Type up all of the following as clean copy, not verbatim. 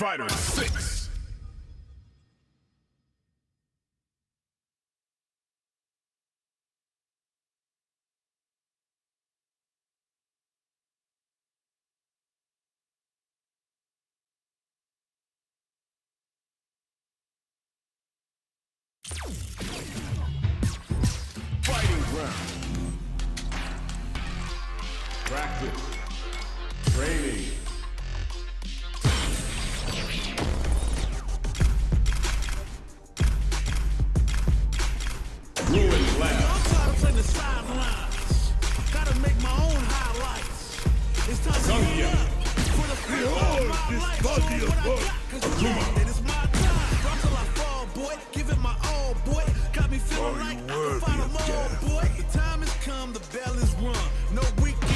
Fighter 6. Fighting ground. Practice. Training. Ruined lab. I'm tired of playing the sidelines. Gotta make my own highlights. It's time to get up for the free of my life. Show 'em what I got, 'cause you know that it's my time. Drop till I fall, boy. Give it my all, boy. Got me feeling like I can find them all, boy. The time has come, the bell is rung. No weekend.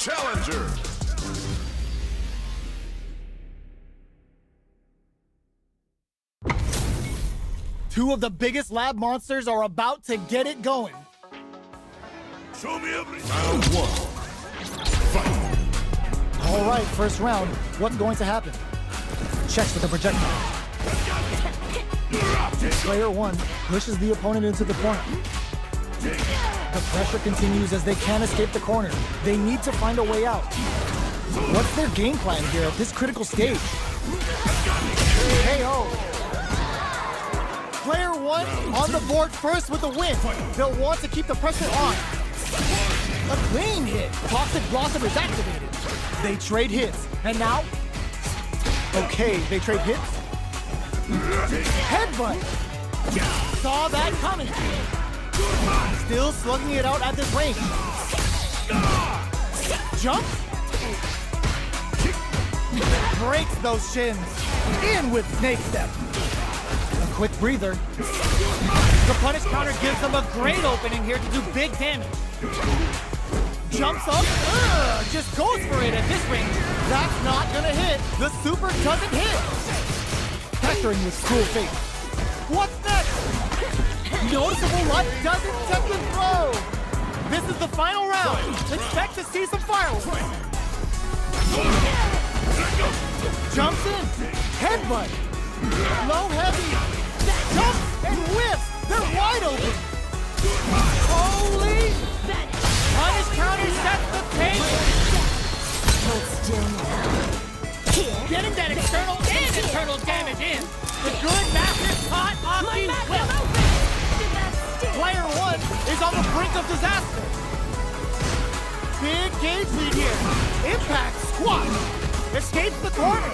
challenger. Two of the biggest lab monsters are about to get it going. Show me everything. Round one. Fight. All right, first round. What's going to happen? checks with a projectile. Player 1 pushes the opponent into the corner. The pressure continues as they can't escape the corner. They need to find a way out. What's their game plan here at this critical stage? KO. Player 1 on the board first with the win. They'll want to keep the pressure on. A clean hit. Toxic Blossom is activated. They trade hits. And now? Okay, they trade hits. Headbutt. Saw that coming. Still slugging it out at this range. Jump. Breaks those shins. In with Snake Step. A quick breather. The punish counter gives them a great opening here to do big damage. Jumps up. Just goes for it at this range. That's not gonna hit. The super doesn't hit. Pestering with cruel fate. What's next? Noticeable life doesn't set the throw. This is the final round. Expect to see some fireworks. Jumps in. Headbutt. Low heavy. Jumps and whips. They're wide open. Holy. Punish counter sets the pace. Getting that external and internal damage in. The good master caught off the whip. Player 1 is on the brink of disaster. Big gauge lead here. Impact squat. Escapes the corner.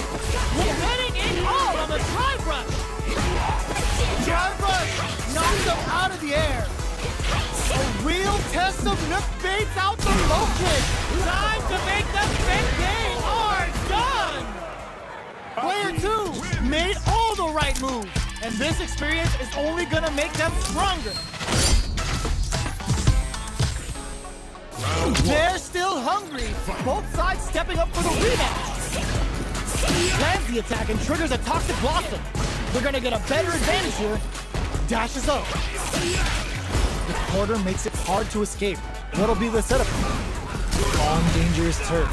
Getting it all on the drive rush. Drive rush knocks him out of the air. A real test of Nook baits out the low kick. Time to make the big game done. Player 2 made all the right moves, and this experience is only gonna make them stronger. They're still hungry. Both sides stepping up for the rematch. Lands the attack and triggers a Toxic Blossom. They're gonna get a better advantage here. Dashes up. The quarter makes it hard to escape. What'll be the setup? On dangerous turf.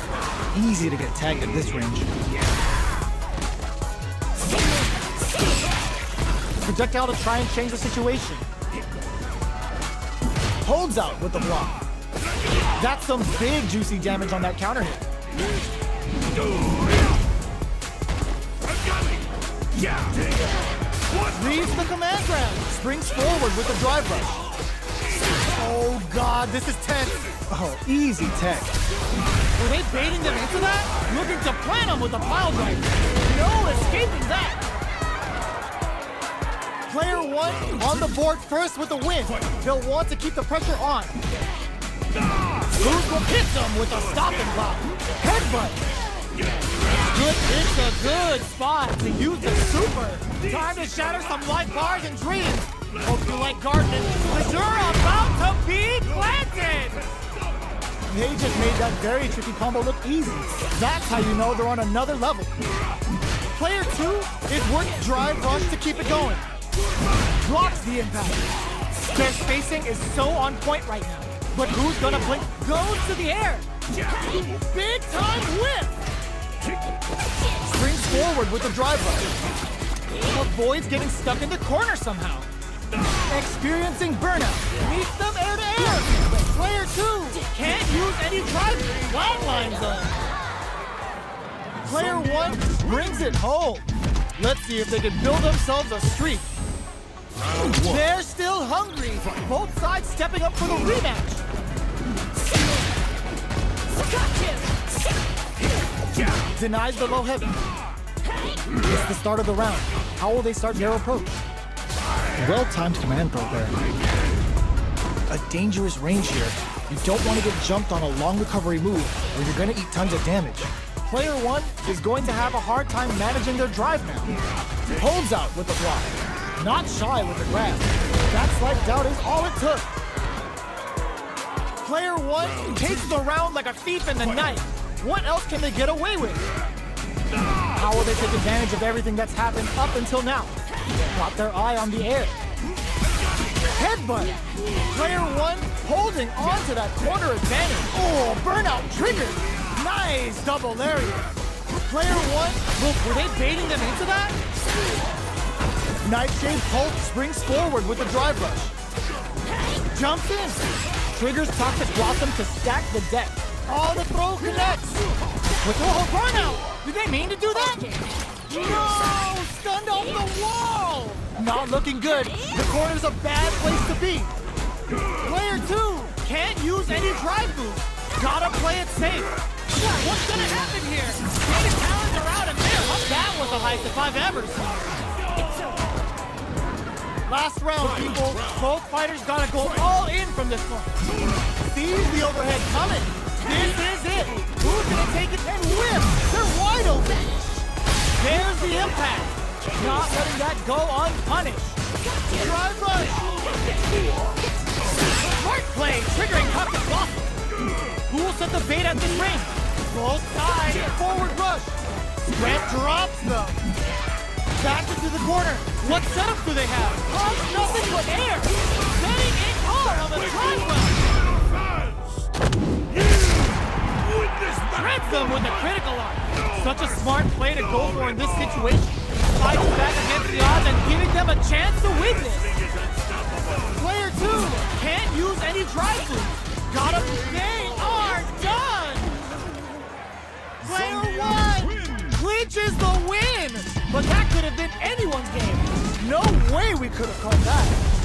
Easy to get tagged at this range. Projectile to try and change the situation. Holds out with the block. That's some big juicy damage on that counter hit. Leaves the command grab. Springs forward with the drive rush. Oh god, this is tense. Oh, easy tech. Were they baiting them into that? Looking to plant them with a pile driver. No escaping that. Player 1 on the board first with the win. They'll want to keep the pressure on. Lose will hit them with a stopping block. Headbutt. It's a good spot to use the super. Time to shatter some life bars and dreams. Hope you like gardening, because you're about to be planted. They just made that very tricky combo look easy. That's how you know they're on another level. Player 2 is working drive rush to keep it going. Blocks the impact. Their spacing is so on point right now. But who's gonna blink? Goes to the air. Big time whip. Springs forward with the drive rush. Avoids getting stuck in the corner somehow. Experiencing burnout. Meets them air to air. Player 2 can't use any drive flatlines on. Player 1 brings it home. Let's see if they can build themselves a streak. They're still hungry. Both sides stepping up for the rematch. Denies the low heavy. It's the start of the round. How will they start their approach? Well-timed command throw there. A dangerous range here. You don't want to get jumped on a long recovery move, or you're going to eat tons of damage. Player 1 is going to have a hard time managing their drive now. Holds out with the block. Not shy with the grab. That slight doubt is all it took. Player 1 takes the round like a thief in the night. What else can they get away with? How will they take advantage of everything that's happened up until now? Got their eye on the air. Headbutt. Player 1 holding on to that corner advantage. Oh, burnout triggered. Nice double lariat. Player one, were they baiting them into that? Nightshade Hulk springs forward with a drive rush. Jumps in. Triggers Toxic Blossom to stack the deck. Oh, the throw connects. With the burnout. Did they mean to do that? No! Stunned off the wall! Not looking good. The corner's a bad place to be. Player two can't use any drive moves. Gotta play it safe. What's gonna happen here? The talents are out and there. That was the highest if I've ever seen. Last round, people. Both fighters gotta go all in from this one. Sees the overhead coming. This is it. Who's gonna take it and whip? They're wide open. There's the impact. Not letting that go unpunished. Drive rush. Smart play, triggering Toxic Blossom. Who will set the bait at this range? Both sides. Forward rush. Red drops them. Back into the corner. What setup do they have? Nothing but air. Setting it hard on the drive rush. Shreds them with a critical arm. Such a smart play to go for in this situation. Fighting back against the odds and giving them a chance to win this. Player two can't use any drive moves. Gotta, they are done. Player one clinches the win. But that could have been anyone's game. No way we could have called that.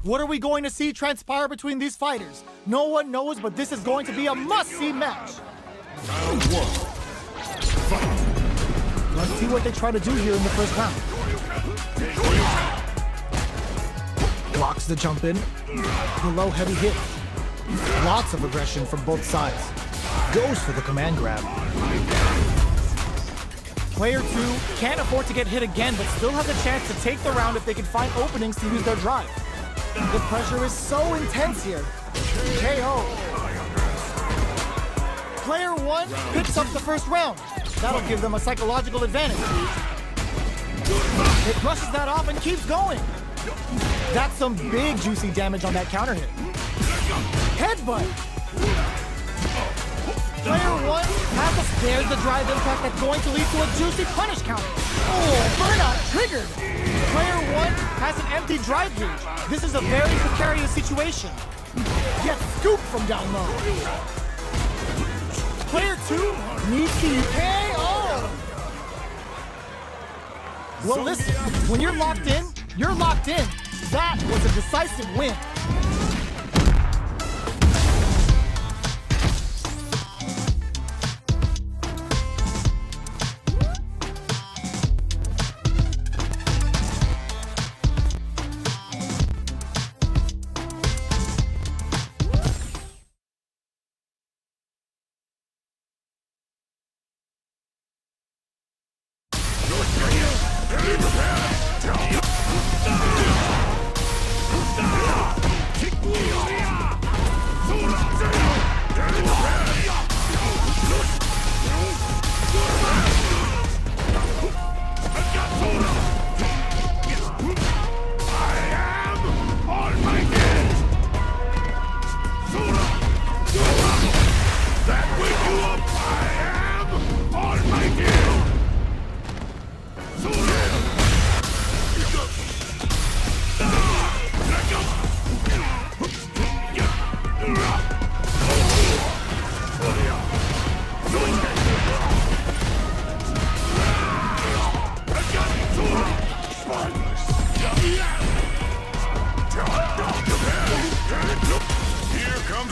What are we going to see transpire between these fighters? No one knows, but this is going to be a must-see match. Round one. Fight. Let's see what they try to do here in the first round. Blocks the jump in. The low heavy hit. Lots of aggression from both sides. Goes for the command grab. Player two can't afford to get hit again, but still has a chance to take the round if they can find openings to use their drive. The pressure is so intense here. KO. Player one picks up the first round. That'll give them a psychological advantage. It brushes that off and keeps going. That's some big juicy damage on that counter hit. Headbutt. Player one there's the drive impact that's going to lead to a juicy punish counter. Oh, burnout triggered. Player one has an empty drive gauge. This is a very precarious situation. Gets scooped from down low. Player two needs to KO. Well, listen, when you're locked in, you're locked in. That was a decisive win.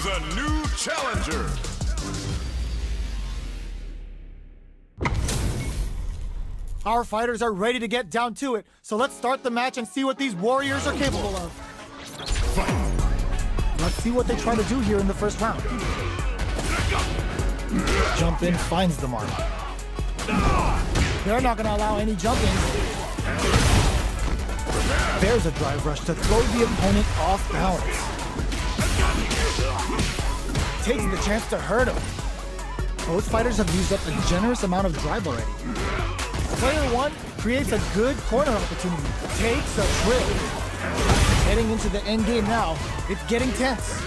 Choose a new challenger. Our fighters are ready to get down to it, so let's start the match and see what these warriors are capable of. Let's see what they try to do here in the first round. Jump in finds the mark. They're not going to allow any jump in. There's a drive rush to throw the opponent off balance. Takes the chance to hurt him. Both fighters have used up a generous amount of drive already. Player one creates a good corner opportunity. Takes a trip. Heading into the end game now. It's getting tense.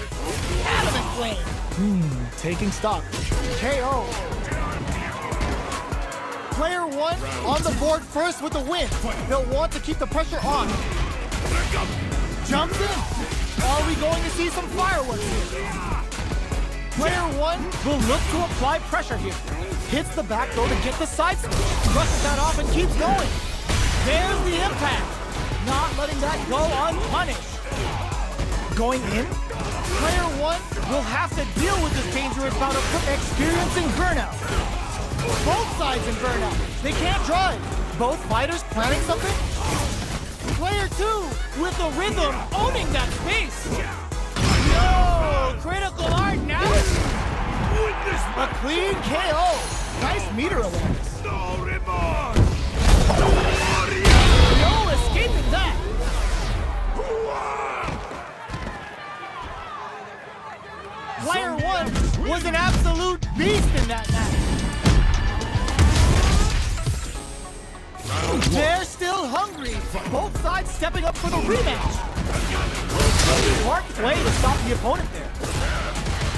Adamant flame. Taking stock. KO. Player one on the board first with the win. They'll want to keep the pressure on. Jumps in. Are we going to see some fireworks here? Player one will look to apply pressure here. Hits the back throw to get the side spin. Brushes that off and keeps going. There's the impact. Not letting that go unpunished. Going in. Player one will have to deal with this dangerous bout of experiencing burnout. Both sides in burnout. They can't drive. Both fighters planning something. Player two with the rhythm owning that space. No! Critical art now. A clean KO. Nice meter awareness. No remorse. No escaping that. Player one was an absolute beast in that match. They're still hungry. Both sides stepping up for the rematch. Smart play to stop the opponent there.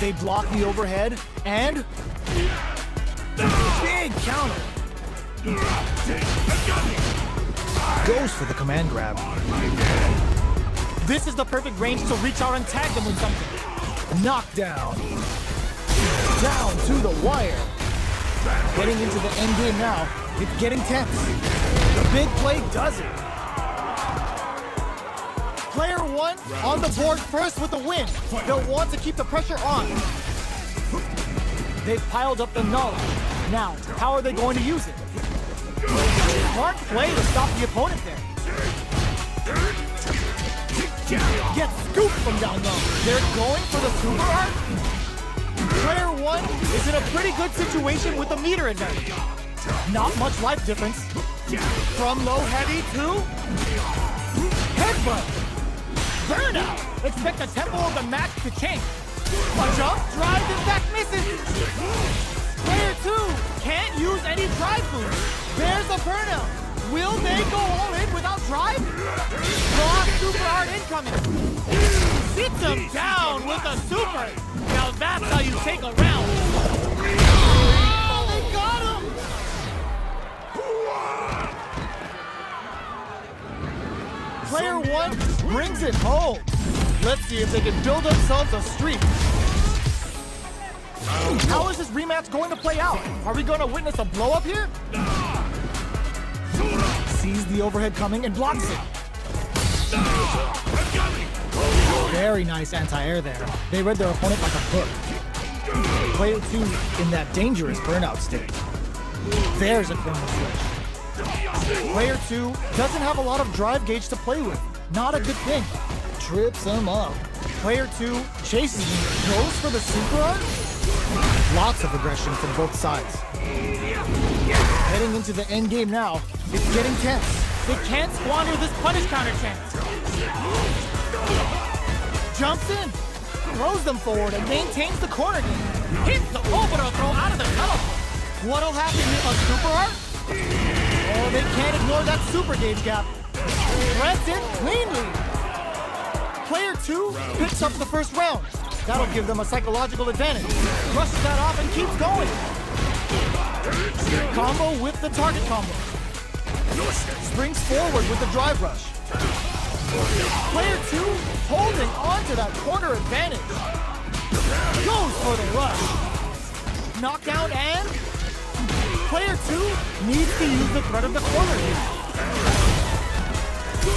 They block the overhead and big counter. Goes for the command grab. This is the perfect range to reach out and tag them with something. Knockdown. Down to the wire. Getting into the end game now. It's getting tense. The big play does it. Player one on the board first with the win. They'll want to keep the pressure on. They've piled up the knowledge. Now, how are they going to use it? Smart play to stop the opponent there. Gets scooped from down low. They're going for the super art. Player one is in a pretty good situation with the meter advantage. Not much life difference. From low heavy to headbutt. Burnout. Expect the tempo of the match to change. A jump drive in fact misses. Player two can't use any drive boost. There's a burnout. Will they go all in without drive? Lost super art incoming. Sits him down with a super. Now that's how you take a round. Oh, they got him. Player one brings it home. Let's see if they can build themselves a streak. How is this rematch going to play out? Are we going to witness a blow-up here? Sees the overhead coming and blocks it. Very nice anti-air there. They read their opponent like a book. Player two in that dangerous burnout state. There's a criminal switch. Player two doesn't have a lot of drive gauge to play with. Not a good thing. Trips him up. Player two chases him, goes for the super art. Lots of aggression from both sides. Heading into the end game now, it's getting tense. They can't squander this punish counter chance. Jumps in, throws them forward and maintains the corner game. Hits the overthrow throw out of the teleport. What'll happen here? A super art? Oh, they can't ignore that super gauge gap. Press it cleanly. Player two picks up the first round. That'll give them a psychological advantage. Brushes that off and keeps going. Combo with the target combo. Springs forward with the drive rush. Player two holding onto that corner advantage. Goes for the rush. Knockdown and player two needs to use the threat of the corner here.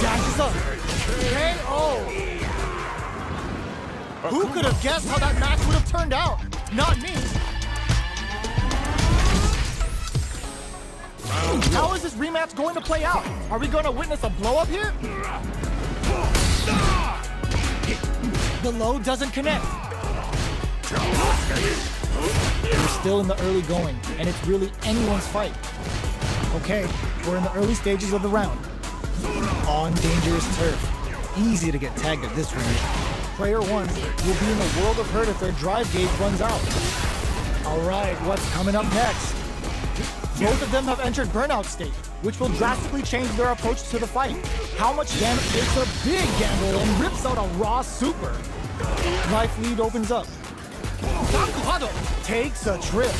Dashes up. KO. Who could have guessed how that match would have turned out? Not me. How is this rematch going to play out? Are we going to witness a blow-up here? The load doesn't connect. We're still in the early going, and it's really anyone's fight. Okay, we're in the early stages of the round. On dangerous turf. Easy to get tagged at this range. Player 1 will be in the world of hurt if their drive gauge runs out. Alright, what's coming up next? Both of them have entered burnout state, which will drastically change their approach to the fight. How much damage takes a big gamble and rips out a raw super? Life lead opens up. Takes a trip.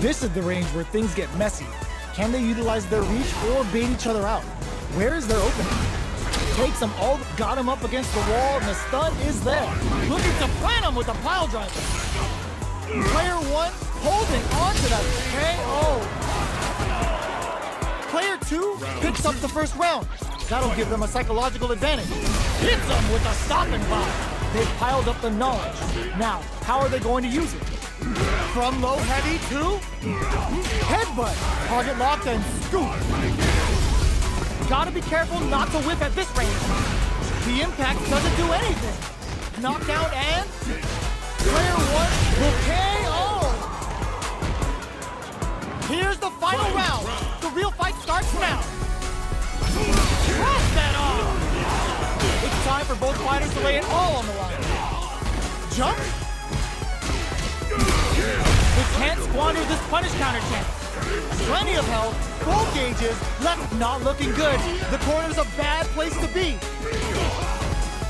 This is the range where things get messy. Can they utilize their reach or bait each other out? Where is their opening? Takes them all, got him up against the wall, and the stun is there. Looking to plant him with a pile driver. Player 1 holding on to that KO. Player 2 picks up the first round. That'll give them a psychological advantage. Hits them with a stopping block. They've piled up the knowledge. Now, how are they going to use it? From low heavy to headbutt, target locked and scoop. Gotta be careful not to whip at this range. The impact doesn't do anything. Knockdown and player 1 will KO. Here's the final round. The real fight starts now. Cross that off. It's time for both fighters to lay it all on the line. Jump. They can't squander this punish counter chance. Plenty of health, full gauges, left not looking good. The corner's a bad place to be.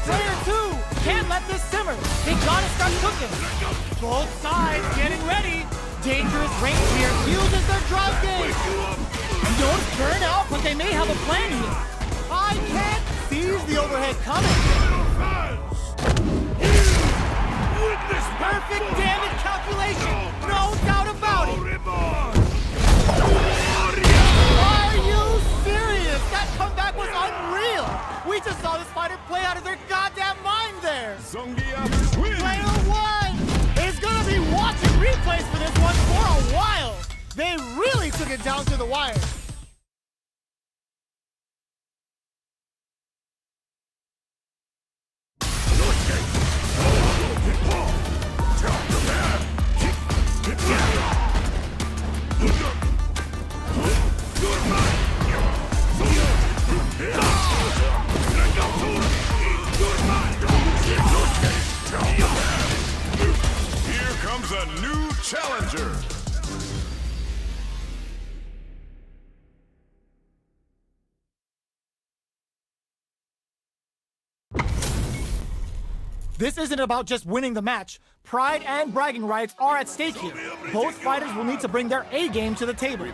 Player 2 can't let this simmer. They gotta start cooking. Both sides getting ready. Dangerous range here uses their drive gauge. Don't burn out, but they may have a plan here. I can't seize the overhead coming. Witness Perfect damage calculation, no doubt about it. Are you serious? That comeback was unreal. We just saw this fighter play out of their goddamn mind there. Player 1 is gonna be watching replays for this one for a while. They really took it down to the wire. Here comes a new challenger. This isn't about just winning the match. Pride and bragging rights are at stake here. Both fighters will need to bring their A game to the table.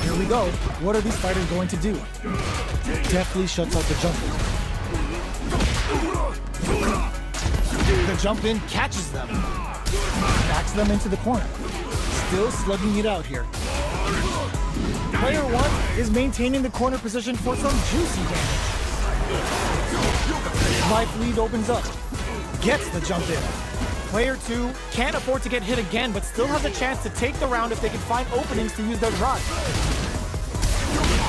Here we go. What are these fighters going to do? Deftly shuts out the jumper. The jump in catches them. Backs them into the corner. Still slugging it out here. Player 1 is maintaining the corner position for some juicy damage. Life lead opens up. Gets the jump in. Player 2 can't afford to get hit again, but still has a chance to take the round if they can find openings to use their drive.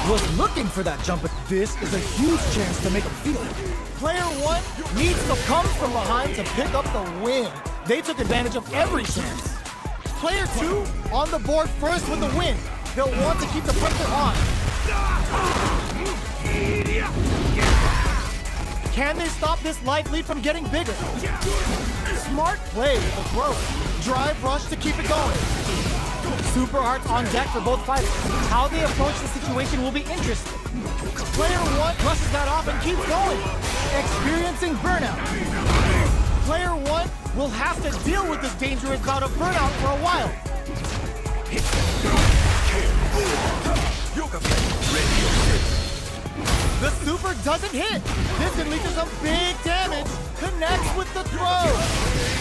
Was looking for that jump, but this is a huge chance to make a feel it. Player 1 needs to come from behind to pick up the win. They took advantage of every chance. Player 2 on the board first with the win. They'll want to keep the pressure on. Can they stop this life lead from getting bigger? Smart play with the throw. Drive rush to keep it going. Super hearts on deck for both fighters. How they approach the situation will be interesting. Player 1 brushes that off and keeps going. Experiencing burnout. Player 1 will have to deal with this dangerous bout of burnout for a while. The super doesn't hit. This can lead to some big damage. Connects with the throw.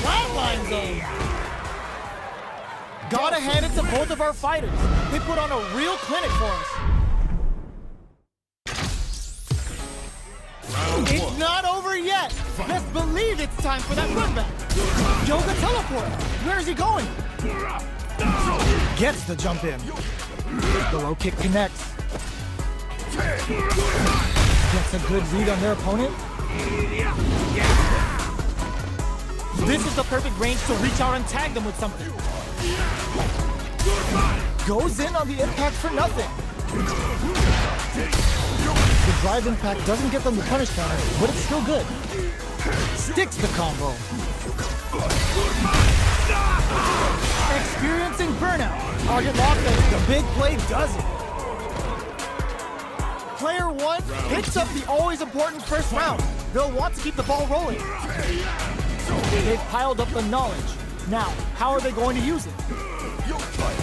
Flatline zone. Gotta hand it to both of our fighters. They put on a real clinic for us. It's not over yet. Best believe it's time for that run back. Yoga teleport. Where is he going? Gets the jump in. The low kick connects. Gets a good read on their opponent. This is the perfect range to reach out and tag them with something. Goes in on the impact for nothing. The drive impact doesn't get them the punish counter, but it's still good. Sticks the combo. Experiencing burnout. Target lock, the big play does it. Player one picks up the always important first round. They'll want to keep the ball rolling. They've piled up the knowledge. Now, how are they going to use it?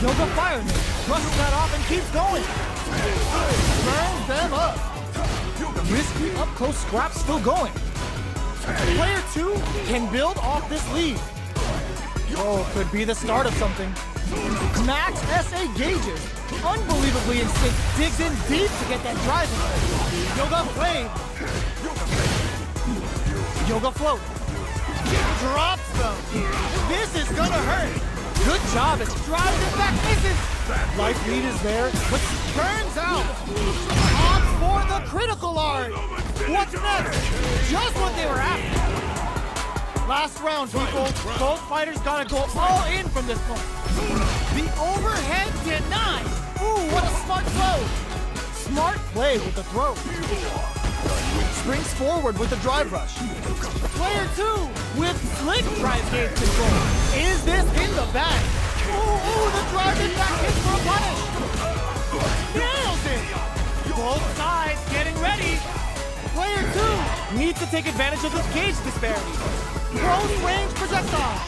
Yoga Fireman brushes that off and keeps going. Burns them up. Risky up-close scrap still going. Player two can build off this lead. Oh, could be the start of something. Max SA gauges. Unbelievably in sync. Digs in deep to get that drive in. Yoga Flame. Yoga Float. Drops them. This is gonna hurt. Good job as drives it back, misses. Life lead is there, but turns out. Opts for the critical art. What's next? Just what they were after. Last round, people. Both fighters gotta go all in from this point. The overhead denied. Ooh, what a smart throw. Smart play with the throw. Springs forward with the drive rush. Player two with slick drive gauge control. Is this in the bag? Ooh, the drive impact hits for a punish. Nails it. Both sides getting ready. Player two needs to take advantage of this gauge disparity. Close range projectile.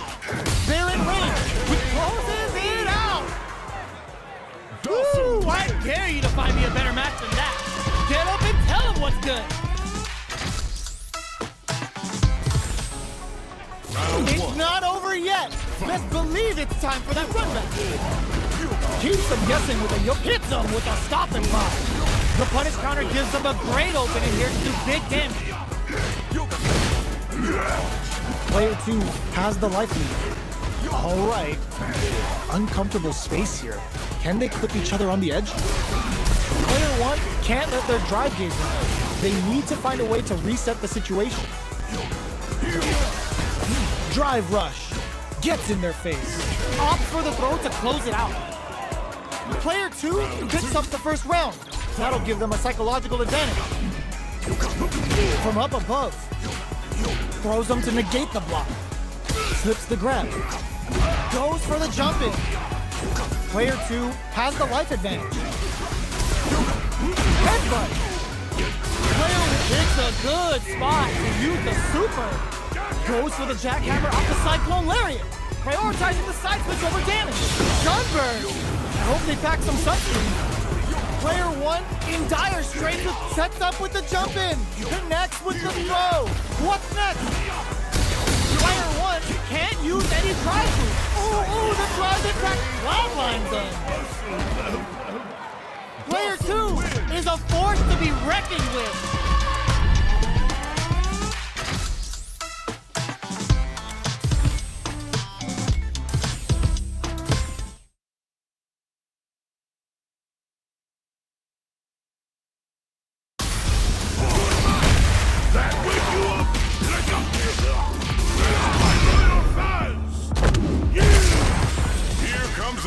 They're in range, which closes it out. Ooh, I dare you to find me a better match than that. Get up and tell him what's good. It's not over yet. Best believe it's time for that run back. Keeps them guessing with a yoke. Hits them with a stop and pop. The punish counter gives them a great opening here to do big damage. Player two has the life lead. All right. Uncomfortable space here. Can they clip each other on the edge? Player one can't let their drive gauge run. They need to find a way to reset the situation. Drive rush. Gets in their face. Opts for the throw to close it out. Player two picks up the first round. That'll give them a psychological advantage. From up above. Throws them to negate the block. Slips the grab. Goes for the jump in. Player two has the life advantage. Headbutt. Player picks a good spot to use the super. Goes for the jackhammer off the Cyclone Lariat. Prioritizing the side switch over damage. Sunburn. I hope they pack some sunscreen. Player one in dire straits sets up with the jump in. Connects with the throw. What's next? Player one can't use any drive move. Ooh, the drive impact flatlines them. Player two is a force to be reckoned with.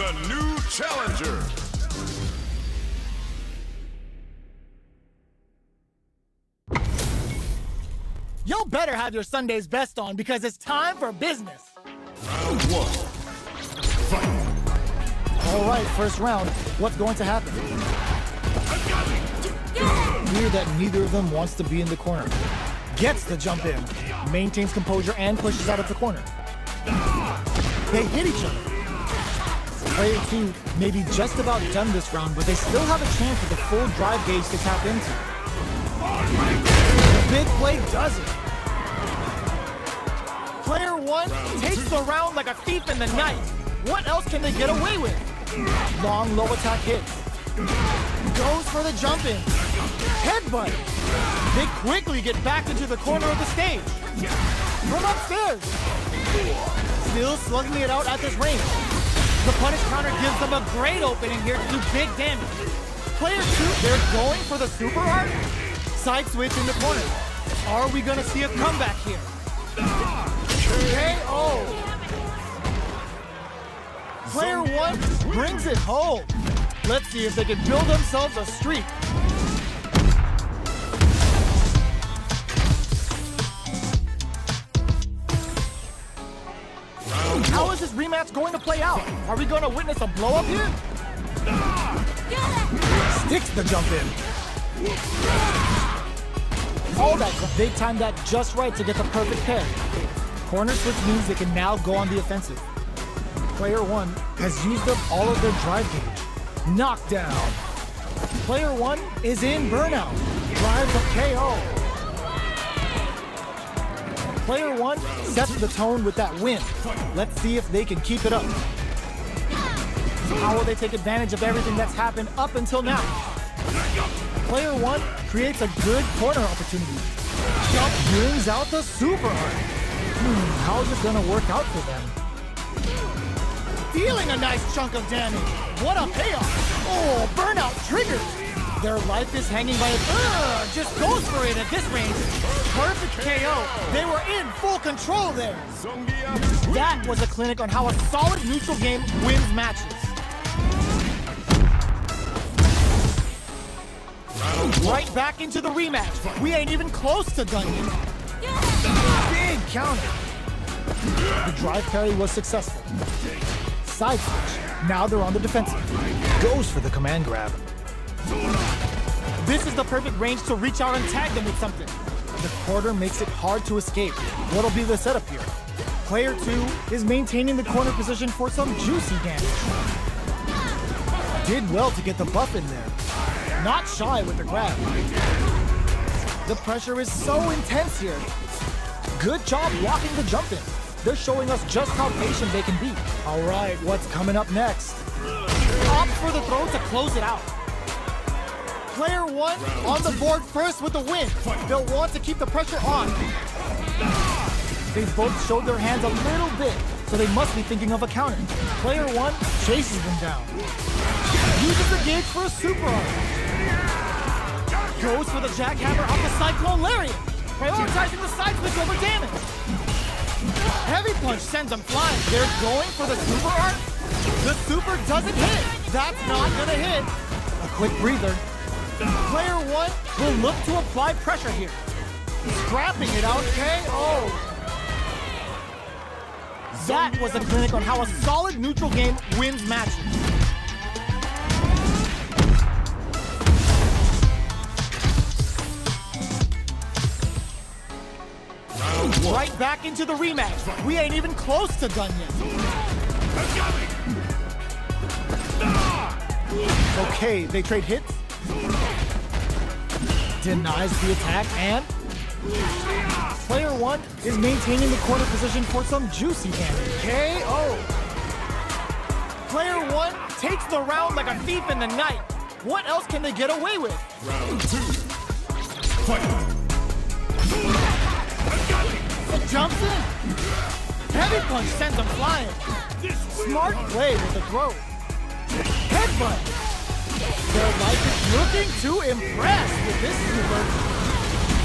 A new challenger. Y'all better have your Sunday's best on because it's time for business. Round one. Fight. All right, first round. What's going to happen? Clear that neither of them wants to be in the corner. Gets the jump in. Maintains composure and pushes out of the corner. They hit each other. Player two may be just about done this round, but they still have a chance with a full drive gauge to tap into. The big play does it. Player one takes the round like a thief in the night. What else can they get away with? Long low attack hits. Goes for the jump in. Headbutt. They quickly get back into the corner of the stage. From upstairs. Still slugging it out at this range. The punish counter gives them a great opening here to do big damage. Player 2, they're going for the super art. Side switch in the corner. Are we gonna see a comeback here? KO! Player 1 brings it home. Let's see if they can build themselves a streak. How is this rematch going to play out? Are we going to witness a blow-up here? Sticks the jump in. All that, they timed that just right to get the perfect pair. Corner switch means they can now go on the offensive. Player 1 has used up all of their drive gauge. Knockdown. Player 1 is in burnout. Drives a KO. Player 1 sets the tone with that win. Let's see if they can keep it up. How will they take advantage of everything that's happened up until now? Player 1 creates a good corner opportunity. Jump brings out the super art. How is it gonna work out for them? Dealing a nice chunk of damage. What a payoff. Oh, burnout triggered. Their life is hanging by a... just goes for it at this range. Perfect KO. They were in full control there. That was a clinic on how a solid neutral game wins matches. Right back into the rematch. We ain't even close to done yet. Big counter. The drive parry was successful. Side switch. Now they're on the defensive. Goes for the command grab. This is the perfect range to reach out and tag them with something. The quarter makes it hard to escape. What'll be the setup here? Player 2 is maintaining the corner position for some juicy damage. Did well to get the buff in there. Not shy with the grab. The pressure is so intense here. Good job blocking the jump in. They're showing us just how patient they can be. All right, what's coming up next? Opt for the throw to close it out. Player 1 on the board first with the win. They'll want to keep the pressure on. They both showed their hands a little bit, so they must be thinking of a counter. Player 1 chases them down. Uses the gauge for a super art. Goes for the jackhammer off the Cyclone Lariat, prioritizing the side switch over damage. Heavy punch sends them flying. They're going for the super art. The super doesn't hit. That's not gonna hit. A quick breather. Player 1 will look to apply pressure here. Scrapping it out, KO. That was a clinic on how a solid neutral game wins matches. Right back into the rematch. We ain't even close to done yet. Okay, they trade hits. Denies the attack, and player 1 is maintaining the corner position for some juicy damage. KO. Player 1 takes the round like a thief in the night. What else can they get away with? Round 2. Fight. Jumps in. Heavy punch sends him flying. Smart play with the throw. Headbutt. Their life is looking to impress with this super.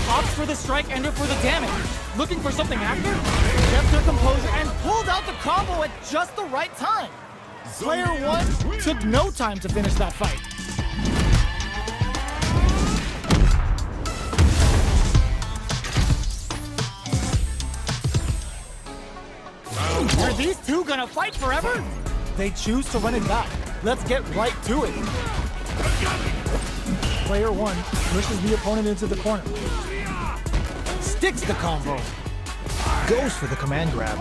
Opts for the strike ender for the damage. Looking for something after? Kept their composure and pulled out the combo at just the right time. Player 1 took no time to finish that fight. Are these two gonna fight forever? They choose to run it back. Let's get right to it. Player 1 pushes the opponent into the corner. Sticks the combo. Goes for the command grab.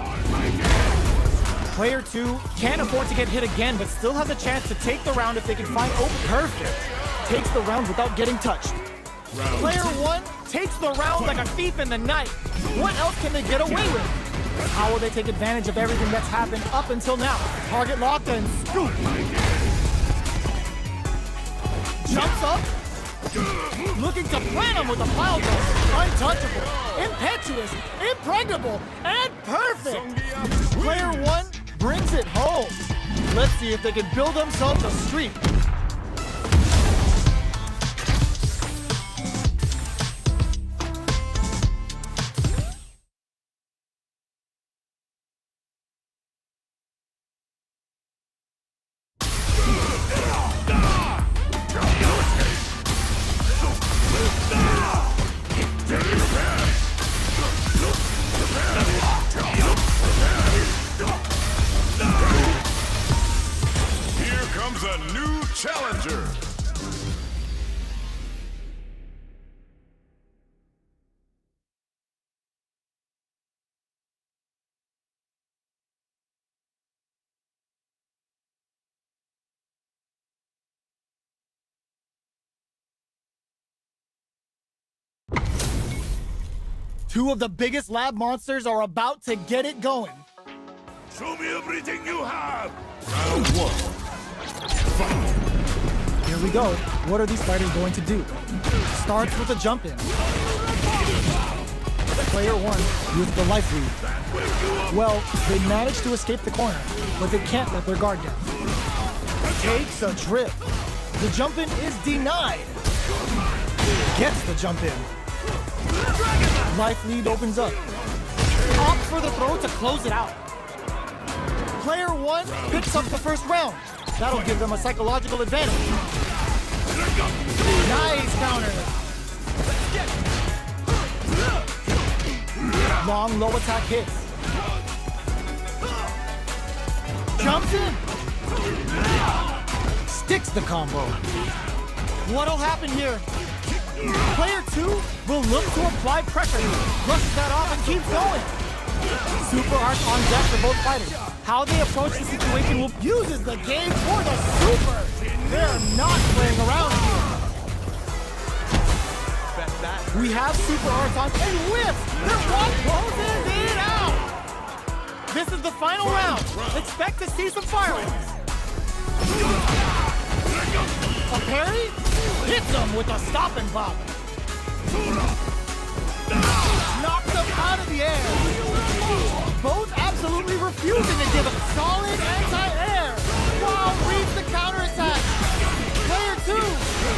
Player 2 can't afford to get hit again, but still has a chance to take the round if they can find perfect. Takes the round without getting touched. Player 1 takes the round like a thief in the night. What else can they get away with? How will they take advantage of everything that's happened up until now? Target locked and scoop. Jumps up, Looking to plant him with a pile driver. Untouchable, impetuous, impregnable, and perfect. Player one brings it home. Let's see if they can build themselves a streak. A new challenger. Two of the biggest lab monsters are about to get it going. Show me everything you have. Round one. Here we go. What are these fighters going to do? Starts with a jump in. Player one with the life lead. Well, they managed to escape the corner, but they can't let their guard down. Takes a trip. The jump in is denied. Gets the jump in. Life lead opens up. Opts for the throw to close it out. Player one picks up the first round. That'll give them a psychological advantage. Nice counter. Long low attack hits. Jumps in. Sticks the combo. What'll happen here? Player two will look to apply pressure. Brushes that off and keeps going. Super arc on deck for both fighters. How they approach the situation will uses the game for the super. They're not playing around here. We have super arcs on and whips. They're one closes it out. This is the final round. Expect to see some fireworks. A parry hits them with a stop and pop. Knocks them out of the air. Both absolutely refusing to give him solid anti-air. Wow, reads the counterattack. Player two.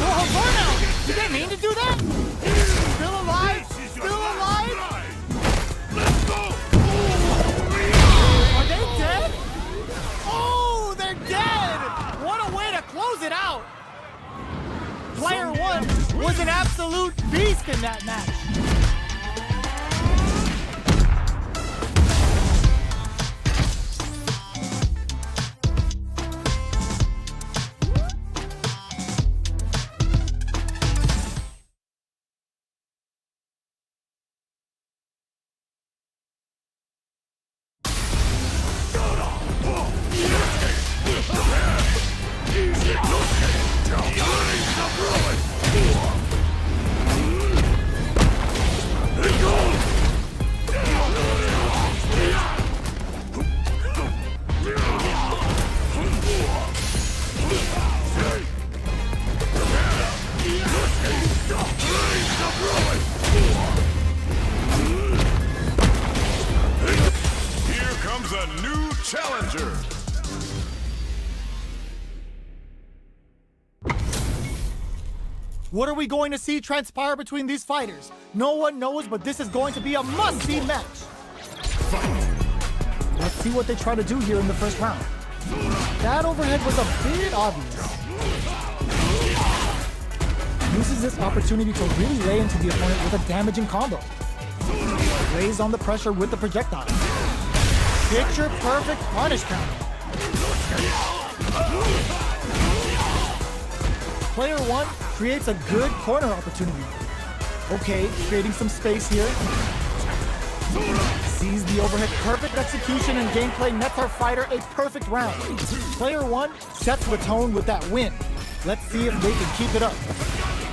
Oh, burnout. Did they mean to do that? Still alive? Still alive? Let's go. Are they dead? Oh, they're dead. What a way to close it out. Player one was an absolute beast in that match. Challenger. What are we going to see transpire between these fighters? No one knows, but this is going to be a must-see match. Let's see what they try to do here in the first round. That overhead was a bit obvious. Uses this opportunity to really lay into the opponent with a damaging combo. Lays on the pressure with the projectile. Picture perfect punish counter. Player one creates a good corner opportunity. Okay, creating some space here. Sees the overhead, perfect execution and gameplay nets our fighter a perfect round. Player one sets the tone with that win. Let's see if they can keep it up.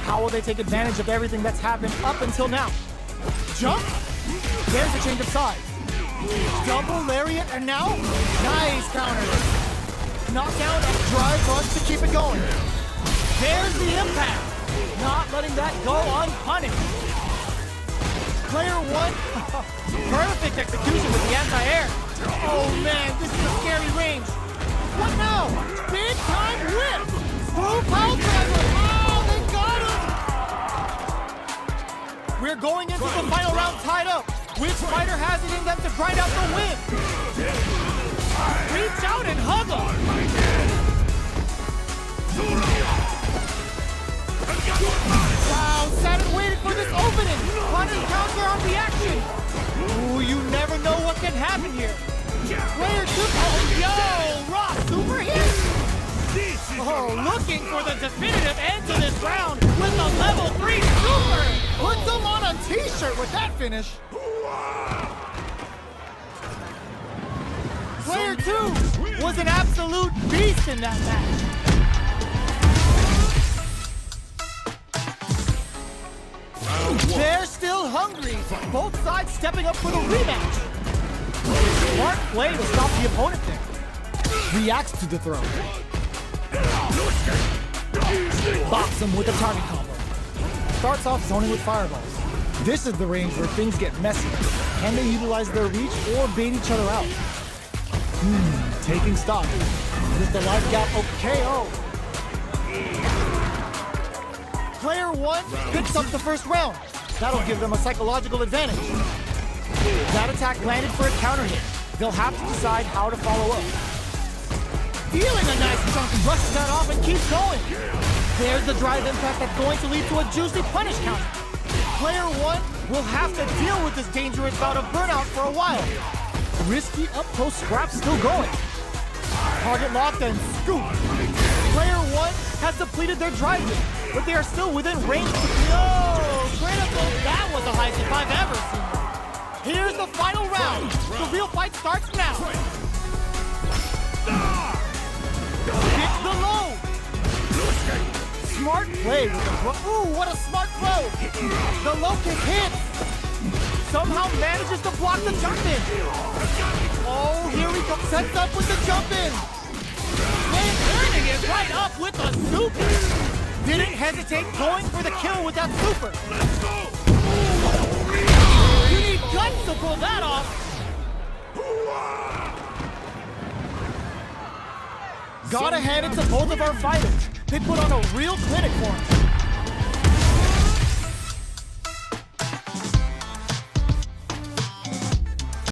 How will they take advantage of everything that's happened up until now? Jump! There's a change of sides. Double lariat, and now, nice counter. Knockdown and drive runs to keep it going. There's the impact. not letting that go unpunished. Player one, perfect execution with the anti-air. Oh man, this is a scary range. What now? Big time whip! Through power driver! Oh, they got him! We're going into the final round tied up. Which fighter has it in them to grind out the win? Reach out and hug him! Wow, sat and waited for this opening! Punching counter on the action! Ooh, you never know what can happen here. Player two, oh yo, Rock super hit! Oh, looking for the definitive end to this round with a level 3 super! Puts him on a t-shirt with that finish. Player two was an absolute beast in that match. They're still hungry. Both sides stepping up for the rematch. Smart play to stop the opponent there. Reacts to the throw. Box him with a target combo. Starts off zoning with fireballs. This is the range where things get messy. Can they utilize their reach or bait each other out? Taking stock. Is the life gap KO? Player one picks up the first round. That'll give them a psychological advantage. That attack landed for a counter hit. They'll have to decide how to follow up. Feeling a nice chunk, brushes that off and keeps going. There's the drive impact that's going to lead to a juicy punish counter. Player one will have to deal with this dangerous bout of burnout for a while. Risky up-close scrap still going. Target locked and scoop. Player one has depleted their drive hit, but they are still within range. Yo, critical! That was the highest if I've ever seen. Here's the final round. The real fight starts now. Hit the low. Smart play with the throw. Ooh, what a smart throw. The low kick hits. Somehow manages to block the jump in. Oh, here we go. Sets up with the jump in. And turning it right up with a super. Didn't hesitate going for the kill with that super. Let's go! You need guts to pull that off. Gotta hand it to both of our fighters. They put on a real clinic for us.